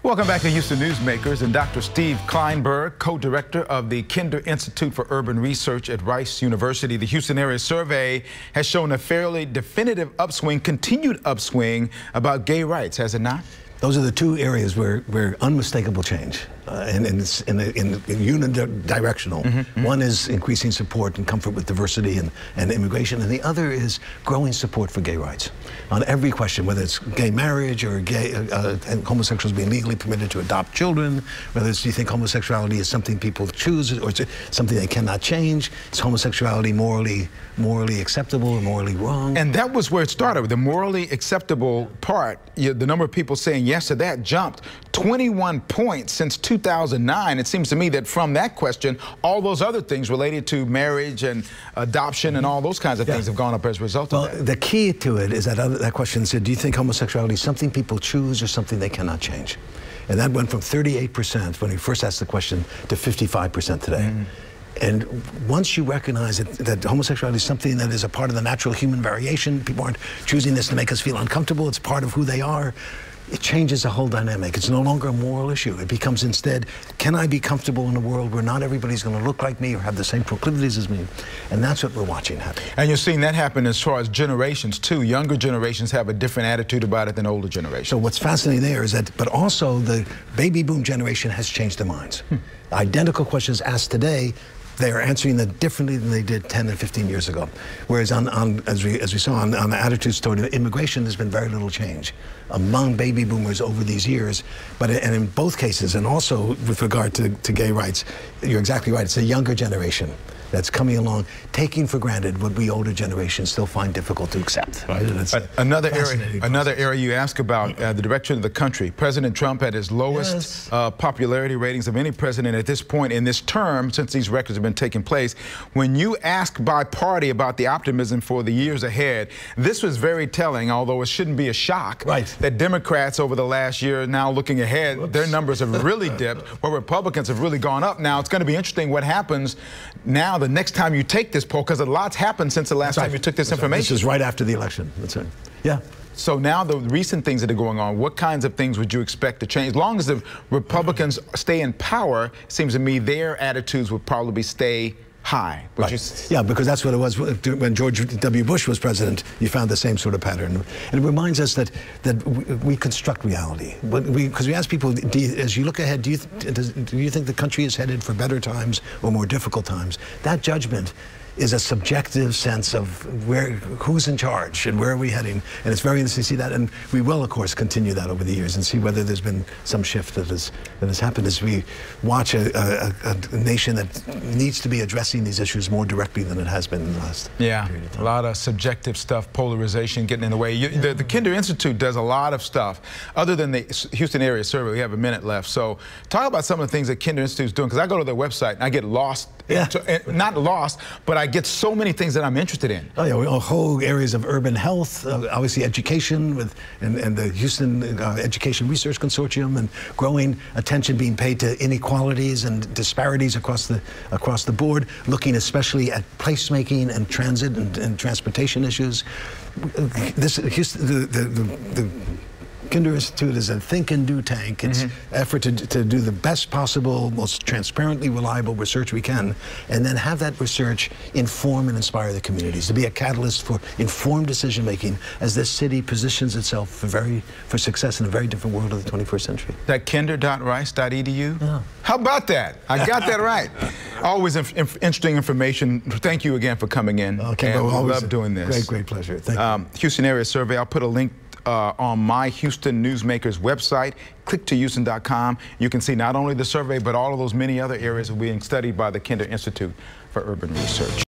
Welcome back to Houston Newsmakers, and Dr. Steve Klineberg, co-director of the Kinder Institute for Urban Research at Rice University. The Houston area survey has shown a fairly definitive upswing, continued upswing about gay rights, has it not? Those are the two areas where unmistakable change, and it's in unidirectional. One is increasing support and comfort with diversity and immigration, and the other is growing support for gay rights. On every question, whether it's gay marriage or gay and homosexuals being legally permitted to adopt children, whether it's, do you think homosexuality is something people choose or it's something they cannot change? Is homosexuality morally acceptable or morally wrong? And that was where it started, with the morally acceptable part. The number of people saying yes to that jumped 21 points since 2009. It seems to me that from that question, all those other things related to marriage and adoption and all those kinds of things have gone up as a result of that. The key to it is that that question said, do you think homosexuality is something people choose or something they cannot change? And that went from 38% when we first asked the question to 55% today. And once you recognize that homosexuality is something that is a part of the natural human variation, people aren't choosing this to make us feel uncomfortable, it's part of who they are, it changes the whole dynamic. It's no longer a moral issue. It becomes instead, can I be comfortable in a world where not everybody's going to look like me or have the same proclivities as me? And that's what we're watching happen. And you're seeing that happen as far as generations too. Younger generations have a different attitude about it than older generations. So what's fascinating there is that, but also the baby boom generation has changed their minds. Identical questions asked today, they are answering them differently than they did 10 and 15 years ago. Whereas as we saw on the attitudes toward immigration, there's been very little change among baby boomers over these years. And in both cases, and also with regard to gay rights, you're exactly right. It's a younger generation that's coming along, taking for granted what we older generations still find difficult to accept. Right? Another area you ask about, the direction of the country. President Trump had his lowest popularity ratings of any president at this point in this term since these records have been taking place. When you ask by party about the optimism for the years ahead, this was very telling, although it shouldn't be a shock, that Democrats over the last year, now looking ahead, their numbers have really dipped, where Republicans have really gone up. Now, it's going to be interesting what happens now the next time you take this poll, because a lot's happened since the last time you took this information. This is right after the election. That's right. Yeah. So now the recent things that are going on, what kinds of things would you expect to change? As long as the Republicans stay in power, it seems to me their attitudes would probably stay high. Yeah, because that's what it was when George W. Bush was president. You found the same sort of pattern. And it reminds us that we construct reality. Because we ask people, as you look ahead, do you think the country is headed for better times or more difficult times? That judgment is a subjective sense of who's in charge and where are we heading. And it's very interesting to see that. And we will, of course, continue that over the years and see whether there's been some shift that has happened as we watch a nation that needs to be addressing these issues more directly than it has been in the last period of time. A lot of subjective stuff, polarization getting in the way. The Kinder Institute does a lot of stuff. Other than the Houston area survey, we have a minute left. So talk about some of the things that Kinder Institute is doing, because I go to their website and I get lost. Not lost, but I get so many things that I'm interested in. Oh yeah, whole areas of urban health, obviously education, and the Houston Education Research Consortium, and growing attention being paid to inequalities and disparities across the board, looking especially at placemaking and transit and transportation issues. The Kinder Institute is a think and do tank. It's effort to do the best possible, most transparently reliable research we can, and then have that research inform and inspire the communities, to be a catalyst for informed decision making as this city positions itself for success in a very different world of the 21st century. That kinder.rice.edu? Yeah. How about that? I got that right. Always interesting information. Thank you again for coming in. Okay, and we love doing this. Great pleasure. Thank you. Houston area survey. I'll put a link on my Houston Newsmakers website. Click to Houston.com. You can see not only the survey, but all of those many other areas being studied by the Kinder Institute for Urban Research.